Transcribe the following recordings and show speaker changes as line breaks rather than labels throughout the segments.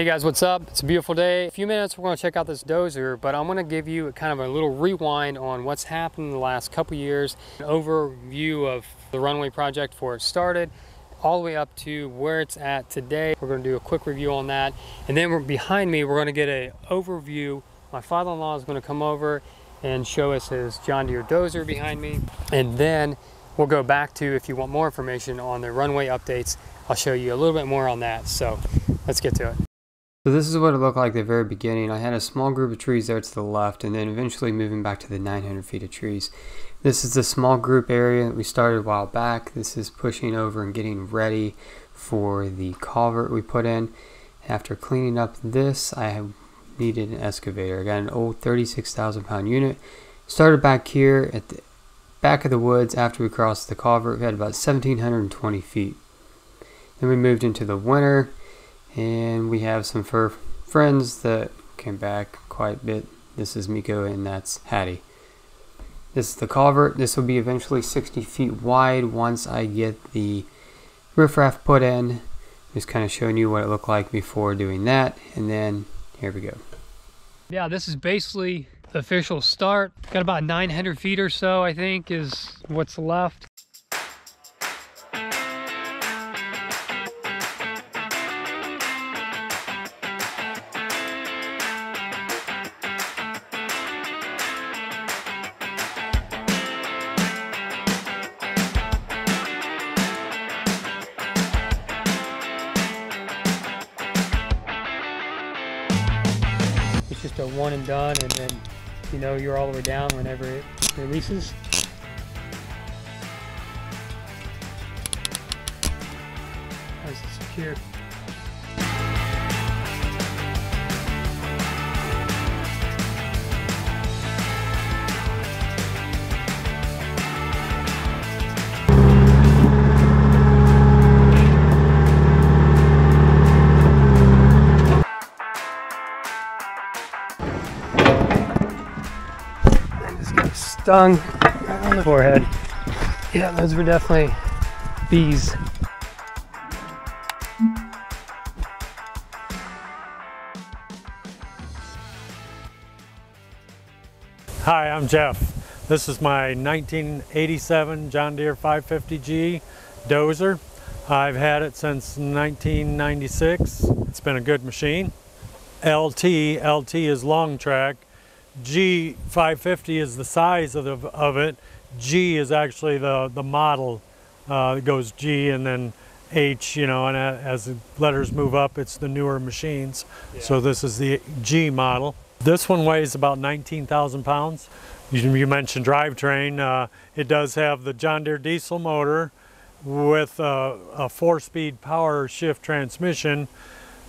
Hey guys, what's up? It's a beautiful day. In a few minutes we're going to check out this dozer, but I'm going to give you kind of a little rewind on what's happened in the last couple years, an overview of the runway project before it started, all the way up to where it's at today. We're going to do a quick review on that, and then behind me we're going to get an overview. My father-in-law is going to come over and show us his John Deere dozer behind me, and then we'll go back to, if you want more information on the runway updates, I'll show you a little bit more on that. So let's get to it. So this is what it looked like at the very beginning. I had a small group of trees there to the left, and then eventually moving back to the 900 feet of trees. This is the small group area that we started a while back. This is pushing over and getting ready for the culvert we put in. After cleaning up this, I needed an excavator. I got an old 36,000 pound unit. Started back here at the back of the woods after we crossed the culvert. We had about 1,720 feet. Then we moved into the winter, and we have some fur friends that came back quite a bit. This is Miko and that's Hattie. This is the culvert. This will be eventually 60 feet wide once I get the riffraff put in. Just kind of showing you what it looked like before doing that, and then here we go. Yeah, this is basically the official start. Got about 900 feet or so, I think, is what's left. It's just a one and done, and then you know you're all the way down whenever it releases. Nice and secure. Stung right on the forehead. Yeah, those were definitely bees.
Hi, I'm Jeff. This is my 1987 John Deere 550G dozer. I've had it since 1996. It's been a good machine. LT is long track. G 550 is the size of it. G is actually the model. It goes G and then H, you know, and as the letters move up, it's the newer machines. Yeah. So this is the G model. This one weighs about 19,000 pounds. You mentioned drivetrain. It does have the John Deere diesel motor with a 4-speed power shift transmission.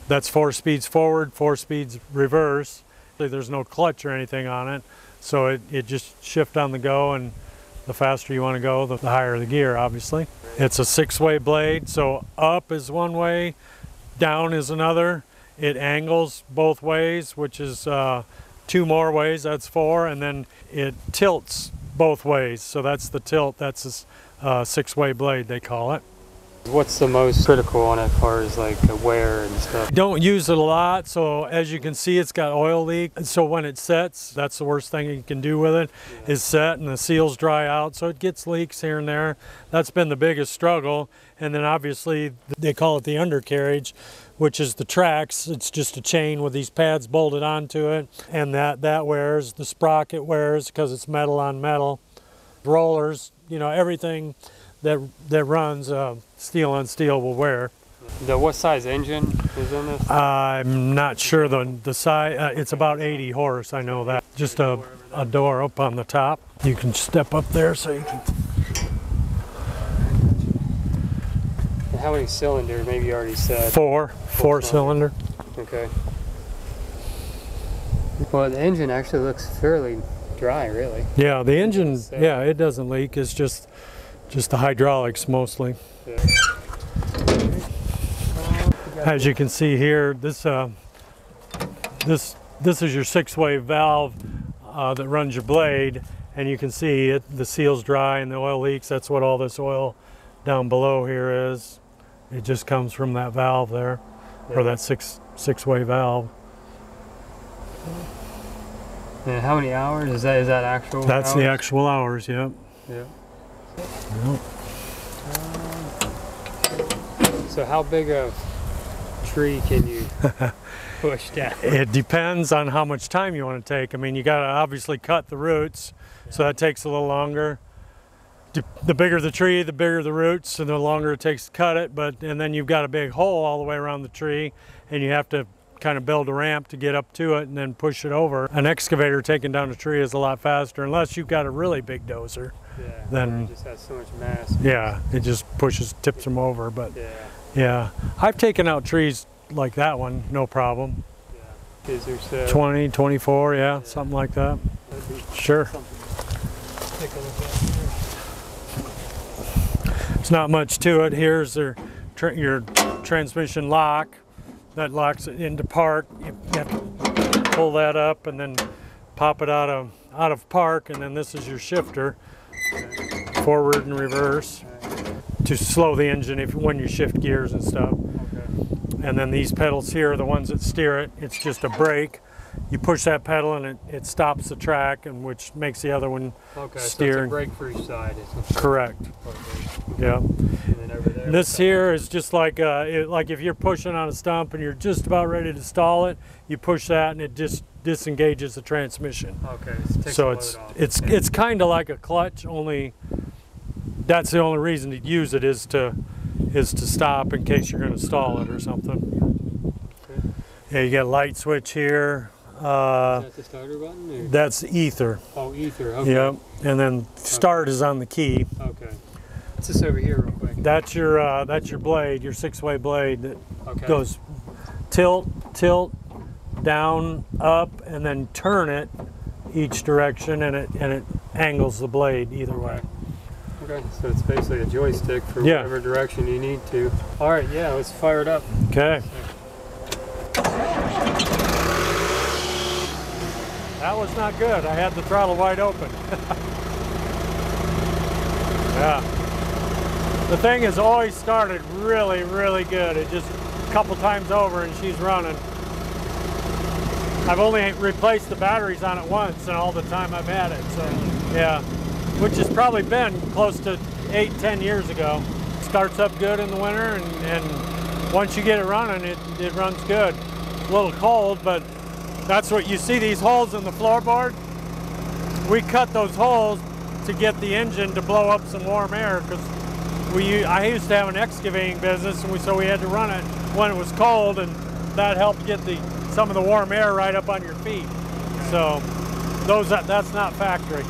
That's 4 speeds forward, 4 speeds reverse. There's no clutch or anything on it, so it just shifts on the go, and the faster you want to go, the higher the gear, obviously. It's a 6-way blade, so up is one way, down is another. It angles both ways, which is 2 more ways, that's 4, and then it tilts both ways, so that's the tilt. That's a 6-way blade, they call it.
What's the most critical on it as far as like the wear and stuff?
Don't use it a lot, so as you can see, it's got oil leak. So when it sets, that's the worst thing you can do with it, is set and the seals dry out, so it gets leaks here and there. That's been the biggest struggle. And then obviously they call it the undercarriage, which is the tracks. It's just a chain with these pads bolted onto it, and that wears. The sprocket wears because it's metal on metal. Rollers, you know, everything that runs steel on steel will wear.
What size engine is in this?
I'm not sure the size. It's about 80 horse, I know that. Just a door up on the top. You can step up there so you can.
And how many cylinder? Maybe you already said.
Four cylinder. Okay.
Well, the engine actually looks fairly dry, really.
Yeah, the engine, yeah, it doesn't leak. It's just the hydraulics mostly. Yeah. As you can see here, this is your 6-way valve that runs your blade, and you can see the seal's dry and the oil leaks. That's what all this oil down below here is. It just comes from that valve there, or that 6-way valve.
And how many hours is that? Is that actual?
That's
hours?
the actual hours. Yep.
Yeah.
Yep.
So how big a tree can you push down?
It depends on how much time you want to take. I mean, you got to obviously cut the roots, so that takes a little longer. The bigger the tree, the bigger the roots, and the longer it takes to cut it. And then you've got a big hole all the way around the tree, and you have to kind of build a ramp to get up to it and then push it over. An excavator taking down a tree is a lot faster, unless you've got a really big dozer.
Yeah.
Then
it just has so much mass.
Yeah, it just tips them over. But
yeah.
Yeah, I've taken out trees like that one, no problem.
Yeah. Is there
20, 24, yeah, something like that. Sure.
Take a look at here.
It's not much to it. Here's your transmission lock that locks it into park. You have to pull that up and then pop it out of park, and then this is your shifter, forward and reverse, to slow the engine when you shift gears and stuff.
Okay.
And then these pedals here are the ones that steer it. It's just a brake. You push that pedal and it stops the track, and which makes the other one steer.
So it's a brake for each side.
Correct.
Okay.
Yeah.
And then over there,
this here is just like like if you're pushing on a stump and you're just about ready to stall it, you push that and it just disengages the transmission.
Okay.
So it's kind of like a clutch, only that's the only reason to use it is to stop in case you're going to stall it or something.
Okay.
Yeah, you got a light switch here.
Is that the starter button? Or?
That's ether.
Oh, ether. Okay.
Yep. And then start is on the key.
Okay. What's this over here, real quick?
That's your blade, your 6-way blade that goes tilt, down, up, and then turn it each direction, and it angles the blade either way.
Okay, so it's basically a joystick for whatever direction you need to. All right, yeah, let's fire it up.
Okay. That was not good. I had the throttle wide open. Yeah. The thing has always started really, really good. It just a couple times over and she's running. I've only replaced the batteries on it once in all the time I've had it. So yeah, which has probably been close to 8-10 years ago. Starts up good in the winter, and once you get it running, it runs good. A little cold, but that's what you see, these holes in the floorboard. We cut those holes to get the engine to blow up some warm air, because I used to have an excavating business, and so we had to run it when it was cold, and that helped get some of the warm air right up on your feet. So that's not factory.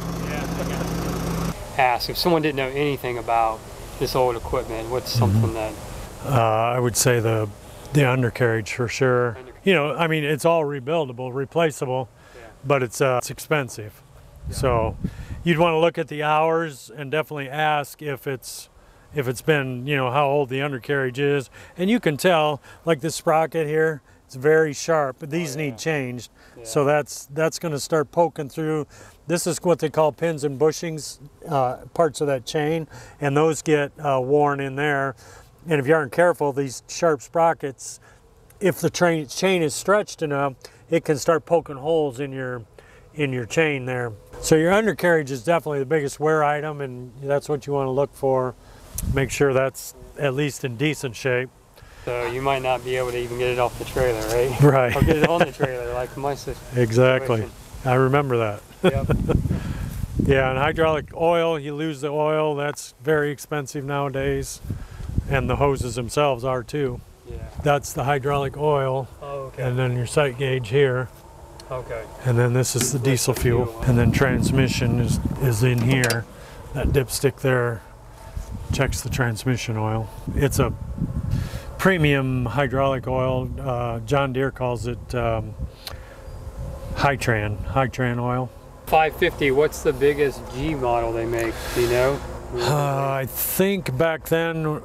Ask if someone didn't know anything about this old equipment, what's something that
I would say the undercarriage for sure. You know, I mean, it's all rebuildable, replaceable, but it's expensive. So you'd want to look at the hours and definitely ask if it's been, you know, how old the undercarriage is. And you can tell, like this sprocket here, it's very sharp, but these need changed. So that's going to start poking through. This is what they call pins and bushings, parts of that chain, and those get worn in there. And if you aren't careful, these sharp sprockets, if the chain is stretched enough, it can start poking holes in your chain there. So your undercarriage is definitely the biggest wear item, and that's what you want to look for. Make sure that's at least in decent shape.
So you might not be able to even get it off the trailer, right?
Right.
Or get it on the trailer, like my situation.
Exactly. I remember that.
Yep.
Yeah, and hydraulic oil, you lose the oil. That's very expensive nowadays. And the hoses themselves are too.
Yeah.
That's the hydraulic oil.
Oh, okay.
And then your sight gauge here.
Okay.
And then this is the diesel fuel. And then transmission is in here. That dipstick there checks the transmission oil. It's a premium hydraulic oil. John Deere calls it Hy-Tran oil.
550, what's the biggest G model they make, do you know?
I think back then,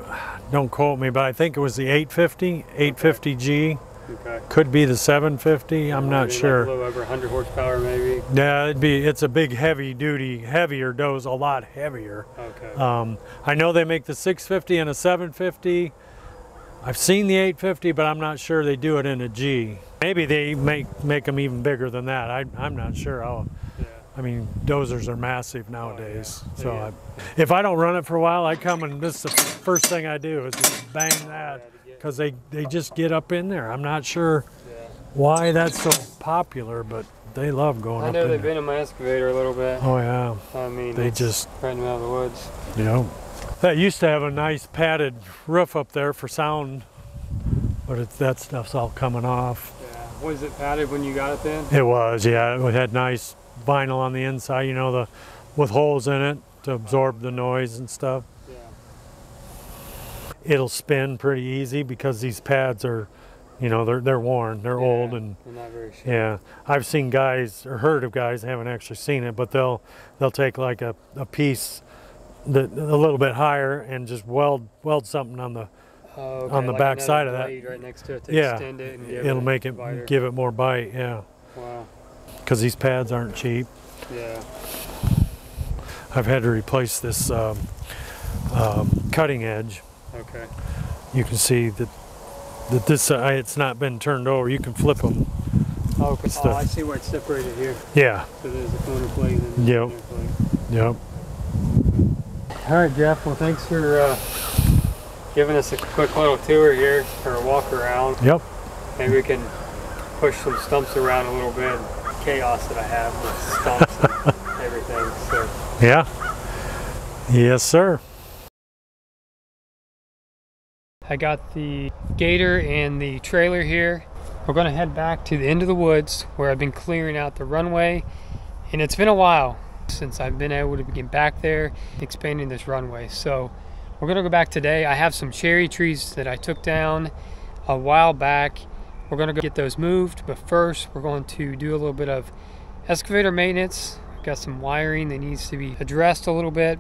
don't quote me, but I think it was the 850G.
Okay.
Could be the 750, I'm not sure.
Like a little over 100 horsepower maybe?
Yeah, it's a big heavier doze, a lot heavier.
Okay.
I know they make the 650 and a 750. I've seen the 850, but I'm not sure they do it in a G. Maybe they make them even bigger than that. I'm not sure. I mean, dozers are massive nowadays. So if I don't run it for a while, I come and this is the first thing I do is just bang that, because they just get up in there. I'm not sure why that's so popular, but they love going up in there.
I know they've been in my excavator a little bit.
Oh yeah.
I mean,
they just
right out of the woods.
Yeah. That used to have a nice padded roof up there for sound, but that stuff's all coming off.
Yeah. Was it padded when you got it then?
It was, yeah. It had nice vinyl on the inside, you know, with holes in it to absorb the noise and stuff.
Yeah.
It'll spin pretty easy because these pads are, you know, they're worn, they're old, and
they're not very sharp.
Yeah, I've seen guys or heard of guys, haven't actually seen it, but they'll take like a piece that a little bit higher and just weld something on the
like
back side of that.
Right next to it to
Yeah,
extend it and
it'll make it give it more bite. Yeah.
Wow.
Because these pads aren't cheap.
Yeah.
I've had to replace this cutting edge.
Okay.
You can see that this it's not been turned over. You can flip them.
Oh, I see where it's separated here.
Yeah.
So there's a corner plate and
yep. Yep.
All right, Jeff. Well, thanks for giving us a quick little tour here, or a walk around.
Yep.
Maybe we can push some stumps around a little bit. Chaos that I have with stumps and everything. So.
Yeah. Yes, sir.
I got the gator and the trailer here. We're going to head back to the end of the woods where I've been clearing out the runway, and it's been a while since I've been able to get back there expanding this runway. So we're going to go back today. I have some cherry trees that I took down a while back. We're going to go get those moved, but first we're going to do a little bit of excavator maintenance. I've got some wiring that needs to be addressed a little bit.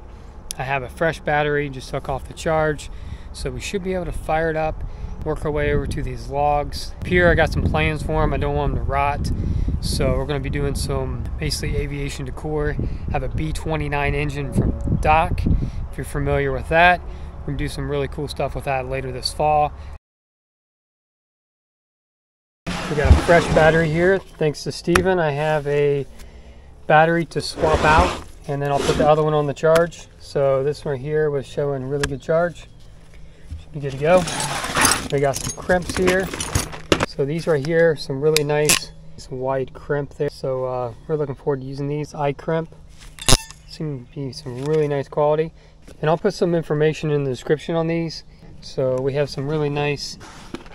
I have a fresh battery, just took off the charge. So we should be able to fire it up, work our way over to these logs. Here I got some plans for them. I don't want them to rot. So we're going to be doing some basically aviation decor. I have a B29 engine from Doc, if you're familiar with that. We're going to do some really cool stuff with that later this fall. We got a fresh battery here. Thanks to Steven, I have a battery to swap out, and then I'll put the other one on the charge. So this one here was showing really good charge. Be good to go. We got some crimps here. So these right here, some really nice, some wide crimp there. So we're looking forward to using these. Eye crimp. Seem to be some really nice quality. And I'll put some information in the description on these. So we have some really nice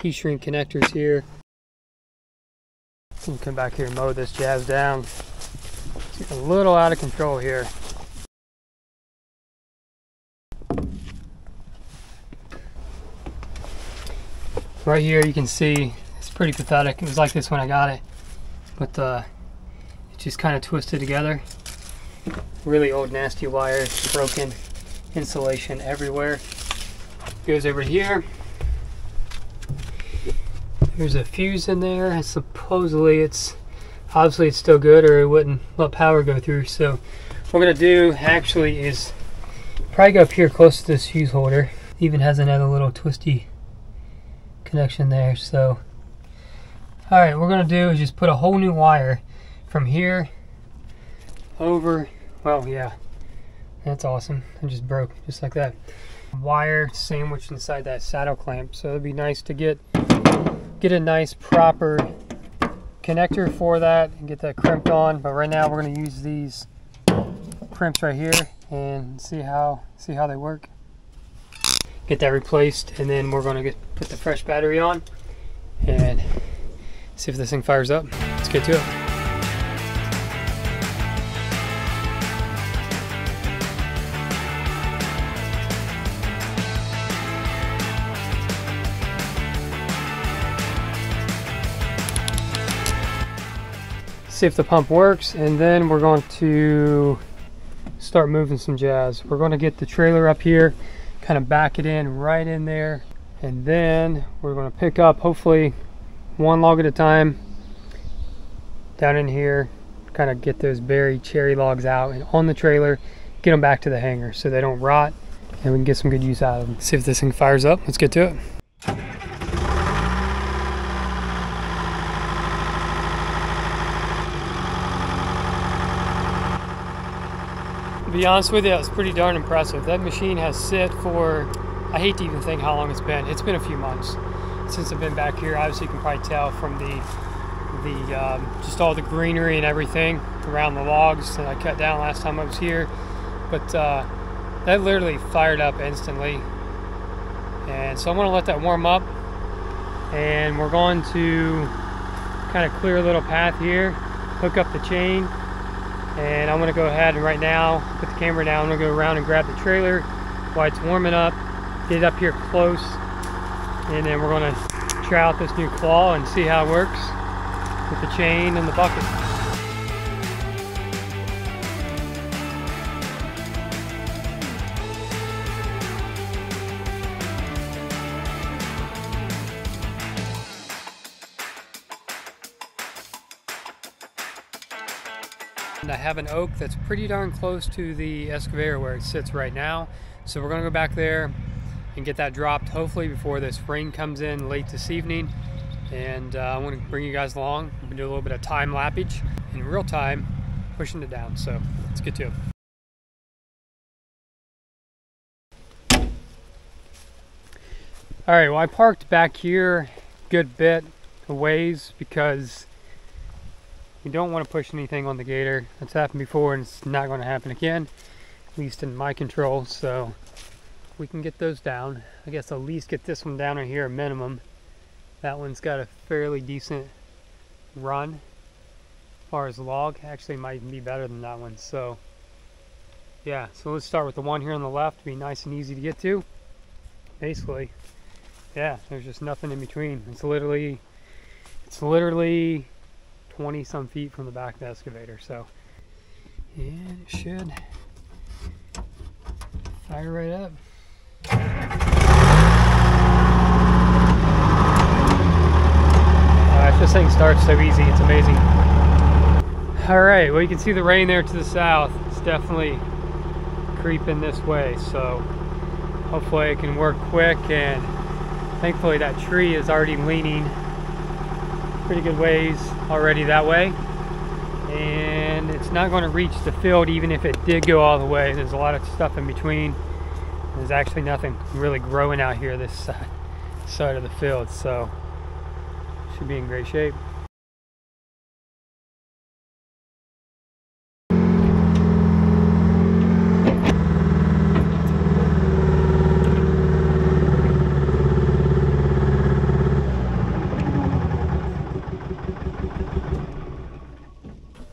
heat shrink connectors here. We'll come back here and mow this jazz down. It's a little out of control here. Right here you can see it's pretty pathetic. It was like this when I got it, but it's just kind of twisted together. Really old nasty wire, broken insulation everywhere. Goes over here. There's a fuse in there, and supposedly obviously it's still good, or it wouldn't let power go through. So what we're gonna do actually is probably go up here close to this fuse holder. Even has another little twisty connection there. So all right, what we're gonna do is just put a whole new wire from here over. Well, yeah, that's awesome. It just broke just like that. Wire sandwiched inside that saddle clamp, so it'd be nice to get a nice proper connector for that and get that crimped on. But right now we're going to use these crimps right here and see how they work. Get that replaced, and then we're going to put the fresh battery on and see if this thing fires up. Let's get to it. See if the pump works, and then we're going to start moving some jazz. We're going to get the trailer up here, kind of back it in right in there, and then we're going to pick up hopefully one log at a time down in here, kind of get those buried cherry logs out and on the trailer, get them back to the hangar so they don't rot and we can get some good use out of them. See if this thing fires up. Let's get to it. To be honest with you, it's pretty darn impressive. That machine has sit for, I hate to even think how long it's been. It's been a few months since I've been back here. Obviously you can probably tell from the just all the greenery and everything around the logs that I cut down last time I was here. But that literally fired up instantly. And so I'm going to let that warm up, and we're going to kind of clear a little path here, hook up the chain, and I'm going to go ahead and right now put the camera down. I'm going to go around and grab the trailer while it's warming up, get it up here close, and then we're going to try out this new claw and see how it works with the chain and the bucket. And I have an oak that's pretty darn close to the excavator where it sits right now. So we're gonna go back there and get that dropped hopefully before this rain comes in late this evening. And I want to bring you guys along. We're gonna do a little bit of time lapage in real time, pushing it down. So let's get to it. All right, well, I parked back here a good bit a ways because you don't want to push anything on the gator. That's happened before and it's not going to happen again, at least in my control. So we can get those down. I guess I'll at least get this one down right here, a minimum. That one's got a fairly decent run as far as log. Actually might be better than that one. So yeah, so let's start with the one here on the left. Be nice and easy to get to. Basically, yeah, there's just nothing in between. It's literally 20 some feet from the back of the excavator. So yeah, it should fire right up. This thing starts so easy, it's amazing. All right, well, you can see the rain there to the south. It's definitely creeping this way, so hopefully it can work quick, and thankfully that tree is already leaning pretty good ways already that way, and it's not going to reach the field even if it did go all the way. There's a lot of stuff in between. There's actually nothing really growing out here this side of the field, so should be in great shape.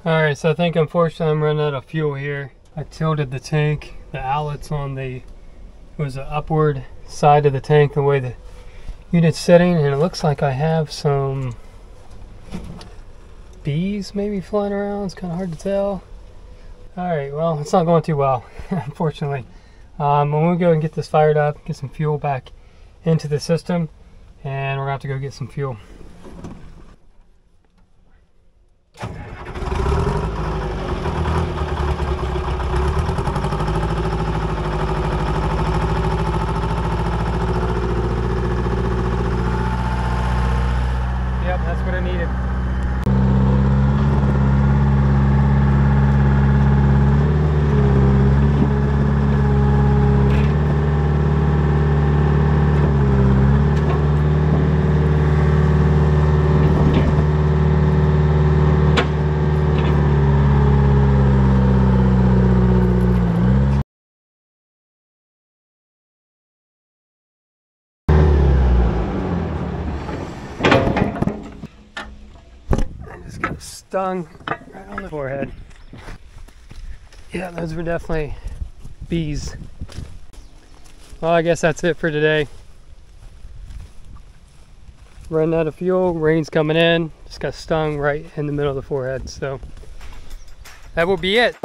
Alright, so I think unfortunately I'm running out of fuel here. I tilted the tank. The outlet's on the upward side of the tank the way the unit's sitting, and it looks like I have some bees maybe flying around. It's kind of hard to tell. Alright, well, it's not going too well, unfortunately. I'm going to go and get this fired up, get some fuel back into the system, and we're going to have to go get some fuel. That's what I needed. Stung right on the forehead. Yeah, those were definitely bees. Well, I guess that's it for today. Running out of fuel, rain's coming in. Just got stung right in the middle of the forehead, so that will be it.